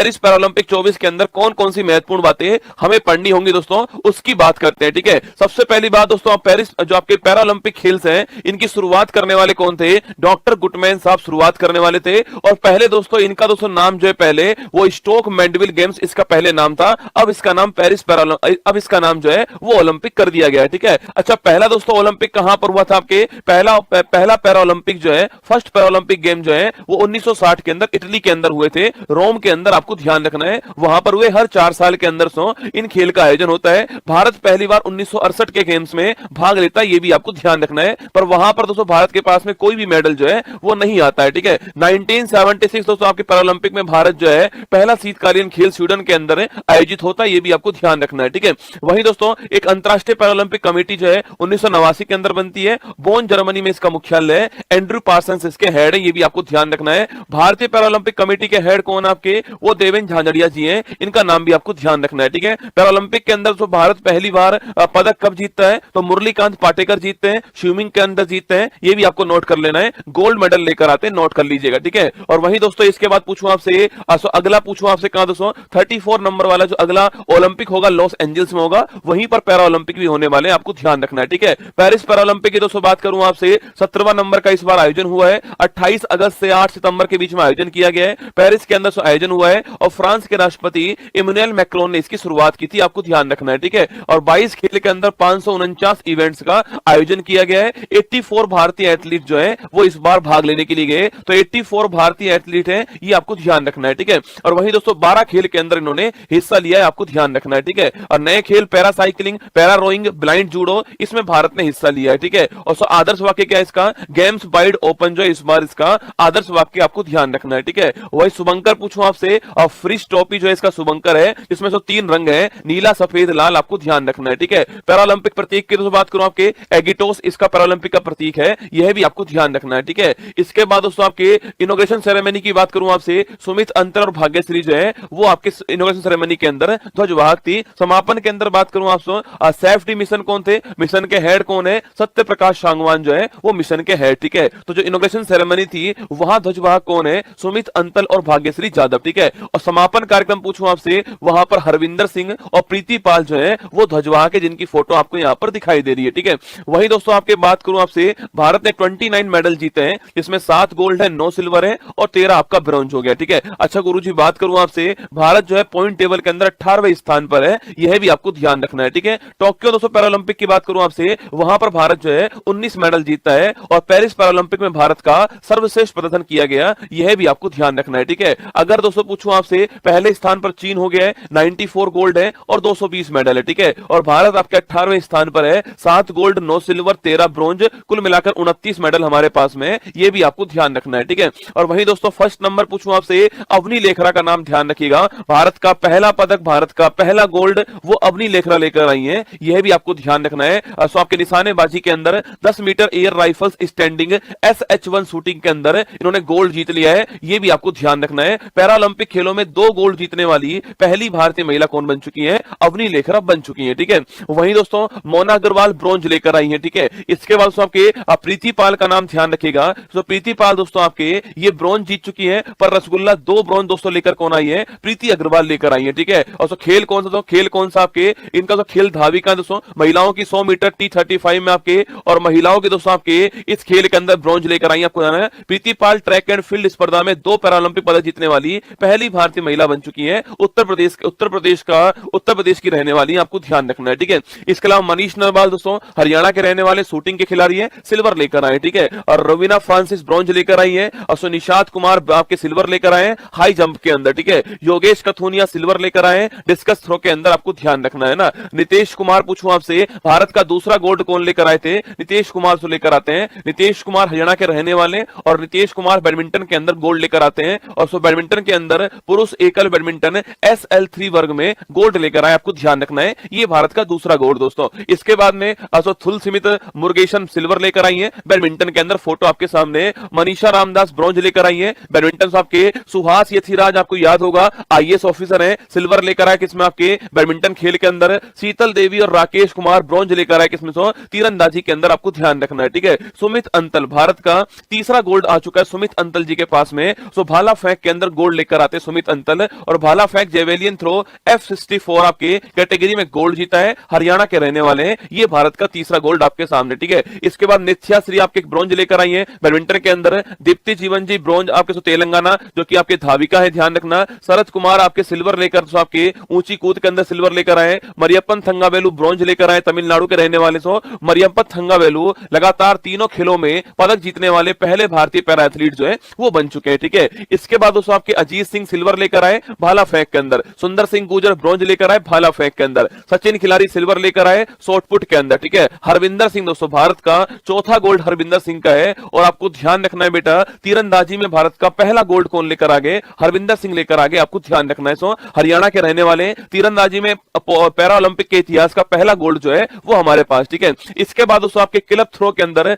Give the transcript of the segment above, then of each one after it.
Paris Paralympic 24 के अंदर कौन कौन सी महत्वपूर्ण बातें हमें पढ़नी होंगी दोस्तों, उसकी बात करते हैं। ठीक है, सबसे पहली बात दोस्तों, आप पेरिस जो आपके पैरालंपिक खेल हैं, इनकी शुरुआत करने वाले कौन थे? डॉक्टर गुटमैन साहब शुरुआत करने वाले थे। और पहले दोस्तों इनका दोस्तों नाम जो है, पहले वो स्टोक मैंडविल गेम्स इसका पहले नाम था, अब इसका नाम पेरिस पैरालंपिक, अब इसका नाम जो है वो ओलंपिक कर दिया गया है। ठीक है, अच्छा पहला दोस्तों ओलंपिक कहां पर हुआ था? आपके पहला पैरालंपिक जो है, फर्स्ट पैरालंपिक गेम जो है वो 1960 के अंदर इटली के अंदर हुए थे, रोम के अंदर। आपको ध्यान रखना है वहां पर हुए, हर 4 साल के अंदर इन खेल का आयोजन होता है। भारत पहली बार 1968 के गेम्स में भाग लेता है, ये भी आपको ध्यान रखना है। पर वहां पर दोस्तों भारत के पास में कोई भी मेडल जो है वो नहीं आता है। ठीक है, 1976 दोस्तों आपके पैरालंपिक में भारत जो है पहला शीतकालीन खेल स्वीडन के अंदर आयोजित होता है, ये भी आपको ध्यान रखना है। ठीक है, वहीं दोस्तों एक अंतरराष्ट्रीय पैरालंपिक कमेटी जो है 1989 के अंदर बनती है, बोन जर्मनी में इसका मुख्यालय है, एंड्रू पार्सन्स इसके हेड है, ये भी आपको ध्यान रखना है। भारतीय पैरालंपिक कमेटी के हेड कौन आपके? वो देवेंद्र झाझड़िया जी हैं, इनका नाम भी आपको ध्यान रखना है। ठीक है, पैरालंपिक के अंदर तो भारत पहली बार पदक कब जीतता है? तो मुरलीकांत पाटेकर जीतते हैं, स्विमिंग के अंदर जीतते हैं, ये भी आपको नोट कर लेना है, गोल्ड मेडल लेकर आते हैं, नोट कर लीजिएगा। ठीक है, और वहीं दोस्तों इसके बाद पूछूं आपसे, अगला पूछूं आपसे कहां दोस्तों? 34 नंबर वाला जो अगला ओलंपिक होगा लॉस एंजल्स में होगा, वहीं पर पैरा ओलंपिक भी होने वाले हैं, आपको ध्यान रखना है। ठीक है, पेरिस पैरालंपिक की दोस्तों बात करूं आपसे, 17वां नंबर का इस बार आयोजन हुआ है, 28 अगस्त से 8 सितंबर के बीच में आयोजन किया गया है, पेरिस के अंदर आयोजन हुआ है, और फ्रांस के राष्ट्रपति इमैनुअल मैक्रोन ने इसकी शुरुआत की थी, आपको ध्यान रखना है। ठीक है, और 22 खेल के अंदर 549 इवेंट्स का आयोजन किया गया है। 84 भारतीय एथलीट जो है वो इस बार भाग लेने के लिए गए, तो 84 भारतीय एथलीट हैं, ये आपको ध्यान रखना है। ठीक है, और वहीं दोस्तों 12 खेल के अंदर इन्होंने हिस्सा लिया है, आपको ध्यान रखना है। ठीक है, और नए खेल para cycling, para rowing, blind judo, इसमें भारत ने हिस्सा लिया है। ठीक है, और आदर्श वाक्य क्या है इसका? गेम्स वाइड ओपन जो है इस बार इसका आदर्श वाक्य आपको ध्यान रखना है। ठीक है, वही शुभंकर पूछूं आपसे, और फ्रिज ट्रॉफी जो है इसका शुभंकर है, इसमें 3 रंग है, नीला सफेद लाल, आपको ध्यान रखना है। ठीक है, पैरालंपिक प्रतीक की बात करूं आपके, एगिटोस इसका पैरालंपिक का प्रतीक है, यह भी आपको ध्यान रखना है। ठीक है, इसके बाद दोस्तों आपके इनॉग्रेशन सेरेमनी की बात करूं आपसे, सुमित अंतर और भाग्यश्री जो है वो आपके इनॉग्रेशन सेरेमनी के अंदर ध्वजवाहक थी। समापन के अंदर बात करूं आपसे, सेफ्टी मिशन कौन थे? मिशन के हेड कौन है? सत्य प्रकाश सांगवान जो है वो मिशन के हेड। ठीक है, तो जो इनॉग्रेशन सेरेमनी थी वहां ध्वजवाहक कौन है? सुमित अंतल और भाग्यश्री जाधव। ठीक है, और समापन कार्यक्रम पूछूं आपसे, वहां पर हरविंदर सिंह और प्रीति पाल जो है वो ध्वजवाहक है, जिनकी फोटो आपको यहां पर दिखाई दे रही है। ठीक है, वही दोस्तों आपके बात करूं आपसे, भारत ने 29 मेडल जीते हैं, जिसमें 7 गोल्ड है, 9 सिल्वर है और 13 आपका ब्रॉन्ज हो गया। ठीक है, अच्छा गुरुजी बात करूं आपसे, भारत जो है पॉइंट टेबल के अंदर 18वें स्थान पर है, यह भी आपको ध्यान रखना है। ठीक है, टोक्यो दोस्तों पैरालंपिक की बात करूं आपसे, वहां पर भारत जो है 19 मेडल जीतता है, और पेरिस पैरालंपिक में भारत का सर्वश्रेष्ठ प्रदर्शन किया गया, यह भी आपको ध्यान रखना है। ठीक है, अगर दोस्तों पूछूं आपसे, पहले स्थान पर चीन हो गया है, 94 गोल्ड है और 220 मेडल है। ठीक है, और भारत आपके 18वें स्थान पर है, 7 गोल्ड, 9 सिल्वर, 13 ब्रॉन्ज, कुल मिलाकर 29 मेडल हमारे पास में, यह भी आपको ध्यान रखना है। ठीक है, और वहीं दोस्तों फर्स्ट नंबर पूछूं आपसे, अवनी लेखरा का नाम ध्यान रखिएगा, भारत का पहला पदक, भारत का पहला गोल्ड वो अवनी लेखरा लेकर आई है, यह भी आपको ध्यान रखना है। सो आपके निशानेबाजी के अंदर 10 metre air rifles standing SH1 shooting के अंदर इन्होंने गोल्ड जीत लिया है, यह भी आपको ध्यान रखना है। पैरालंपिक खेलों में 2 गोल्ड जीतने वाली पहली भारतीय महिला कौन बन चुकी है? अवनी लेखरा बन चुकी है। ठीक है, वहीं दोस्तों मोना अग्रवाल ब्रॉन्ज लेकर आई है। ठीक है, इसके बाद आपके प्रीति पाल का नाम ध्यान रखिएगा, तो प्रीति पाल दोस्तों आपके ये ब्रॉन्ज जीत चुकी है, पर रसगुल्ला 2 ब्रॉन्ज दोस्तों लेकर कौन आई है? प्रीति अग्रवाल लेकर आई है। ठीक है, और खेल कौन सा? तो खेल कौन सा आपके, इनका तो खेल धाविका दोस्तों, महिलाओं की 100 मीटर T35 में आपके, और महिलाओं के दोस्तों आपके इस खेल के अंदर ब्रॉन्ज लेकर आई, आपको जाना है। प्रीति पाल ट्रैक एंड फील्ड स्पर्धा में 2 पैरालंपिक पदक जीतने वाली पहली भारतीय महिला बन चुकी है, उत्तर प्रदेश की रहने वाली, आपको ध्यान रखना है। ठीक है, इसके अलावा मनीष नरवाल दोस्तों हरियाणा के रहने वाले शूटिंग के खिलाड़ी है, सिल्वर लेकर आए। ठीक है, और रवीना फ्रांसिस ब्रॉन्ज लेकर आई है, और निशात कुमार आपके सिल्वर लेकर आए हाई जंप के अंदर। ठीक है, योगेश कथुनिया सिल्वर लेकर आए डिस्कस थ्रो के अंदर, आपको ध्यान रखना है ना। नीतीश कुमार पूछूं आपसे, भारत का दूसरा गोल्ड कौन लेकर आए थे? नीतीश कुमार से लेकर आते हैं, नीतीश कुमार हरियाणा के रहने वाले, और नीतीश कुमार बैडमिंटन के अंदर गोल्ड लेकर आते हैं, और बैडमिंटन के अंदर पुरुष एकल बैडमिंटन SL3 वर्ग में गोल्ड लेकर आए, आपको ध्यान रखना है, ये भारत का दूसरा गोल्ड दोस्तों। इसके बाद में थुल सिमित मुरुगेशन सिल्वर लेकर आई है बैडमिंटन के अंदर, फोटो आपके सामने। मनीषा रामदास ब्रॉन्ज लेकर आई है बैडमिंटन से आपके। सुहास यथिराज आपको याद होगा IAS ऑफिसर है, सिल्वर लेकर आए किसमें? आपके बैडमिंटन खेल के अंदर। शीतल देवी और राकेश कुमार ब्रॉन्ज लेकर आए किसमें? तीरंदाजी के अंदर, आपको ध्यान रखना है। ठीक है, सुमित अंतल, भारत का तीसरा गोल्ड आ चुका है सुमित अंतल जी के पास में, भाला फेंक के अंदर गोल्ड लेकर आते सुमित अंतल। और भाला फेंक जेवेलियन थ्रो F64 आपके कैटेगरी में गोल्ड जीता है, हरियाणा के रहने वाले हैं। ये भारत का तीसरा गोल्ड आपके सामने, ठीक है। इसके बाद नित्या श्री आपके ब्रॉन्ज लेकर आई है बैडमिंटन के अंदर। दीप्ति जीवन जी ब्रॉन्ज आपके तेलंगाना, जो कि आपके धाविका है, ध्यान रखना। शरद कुमार आपके सिल्वर लेकर आपके ऊंची कूद के अंदर सिल्वर लेकर आए। मरियप्पन थंगावेलु ब्रॉन्ज लेकर आए, तमिलनाडु के रहने वाले। मरियप्पन थंगावेलु लगातार तीनों खेलों में पदक जीतने वाले पहले भारतीय पैरा एथलीट जो है वो बन चुके हैं, ठीक है। इसके बाद दोस्तों आपके अजीत सिंह सिल्वर लेकर आए भाला फेंक के अंदर। सुंदर सिंह गुर्जर ब्रॉन्ज लेकर आए भाला फेंक के अंदर। सचिन खिलाड़ी सिल्वर लेकर आए शॉटपुट के अंदर, ठीक है। हरविंदर सिंह दोस्तों भारत का चौथा गोल्ड हरविंदर सिंह का है। और आपको ध्यान रखना है बेटा, तीरंदाजी में भारत का पहला गोल्ड कौन लेकर आगे? हरविंदर सिंह लेकर आगे, आपको ध्यान रखना है। हरियाणा के रहने वाले तीरंदाजी में पैरा ओलंपिक के इतिहास का पहला गोल्ड जो है वो हमारे पास, ठीक है। इसके बाद दोस्तों आपके क्लब थ्रो के अंदर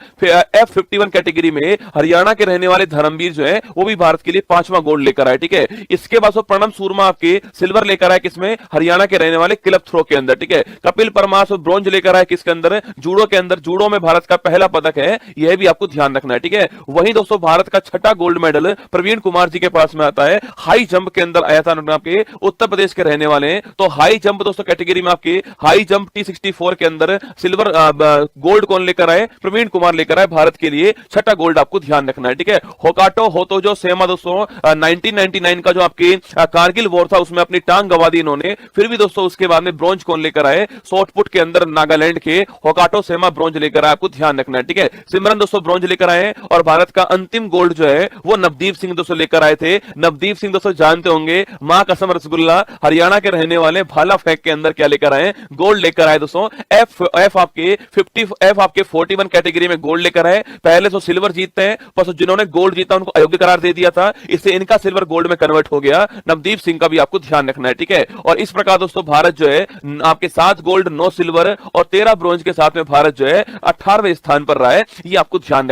F51 कैटेगरी में हरियाणा के रहने वाले धर्मवीर जो है वो भी भारत के लिए 5वां गोल्ड लेकर आए, ठीक है। इसके बाद प्रणम सूरमा आपके सिल्वर लेकर आए किसमें? हरियाणा के रहने वाले क्लब थ्रो के अंदर, ठीक है। कपिल परमार ब्रॉन्ज लेकर आए किसके अंदर? जूडो के अंदर। जूडो में भारत का पहला पदक है, यह भी आपको ध्यान रखना है, ठीक है। वहीं दोस्तों भारत का छठा गोल्ड मेडल प्रवीण कुमार जी के पास में आता है, हाई जंप के अंदर आया था। आपके उत्तर प्रदेश के रहने वाले हैं, तो हाई जंप दोस्तों कैटेगरी में आपके हाई जंप T64 के अंदर सिल्वर गोल्ड कौन लेकर आए? प्रवीण कुमार लेकर आए भारत के लिए छठा गोल्ड, आपको ध्यान रखना है, ठीक है। होकाटो होतोजो सेमा दोस्तों 1999 का जो आपके कारगिल वॉर था उसमें अपनी टांग गंवा दी इन्होंने, फिर भी दोस्तों उसके बाद में ब्रॉन्ज कौन लेकर आए? शॉटपुट के अंदर नागालैंड के होकाटो सेमा ब्रॉन्ज लेकर आए, आपको ध्यान रखना है, ठीक है। सिमरन दोस्तों ब्रॉन्ज लेकर आए। और भारत का अंतिम गोल्ड जो है वो नवदीप सिंह दोस्तों लेकर आए थे। नवदीप सिंह दोस्तों जानते होंगे, मां कसम रसगुल्ला, हरियाणा के रहने वाले, भाला फेंक के अंदर क्या लेकर आए? गोल्ड लेकर आए दोस्तों। F आपके 41 कैटेगरी में गोल्ड लेकर आए। पहले तो सिल्वर जीतते हैं, पर जिन्होंने गोल्ड जीता उनको अयोग्य करार दे दिया था, इससे इनका सिल्वर गोल्ड में कन्वर्ट हो गया। नवदीप सिंह का भी आपको ध्यान रखना है, ठीक है। और इस प्रकार दोस्तों भारत जो है आपके 7 गोल्ड 9 सिल्वर और 13 ब्रॉन्ज के साथ में भारत जो है 18वें स्थान पर रहा है, ये आपको ध्यान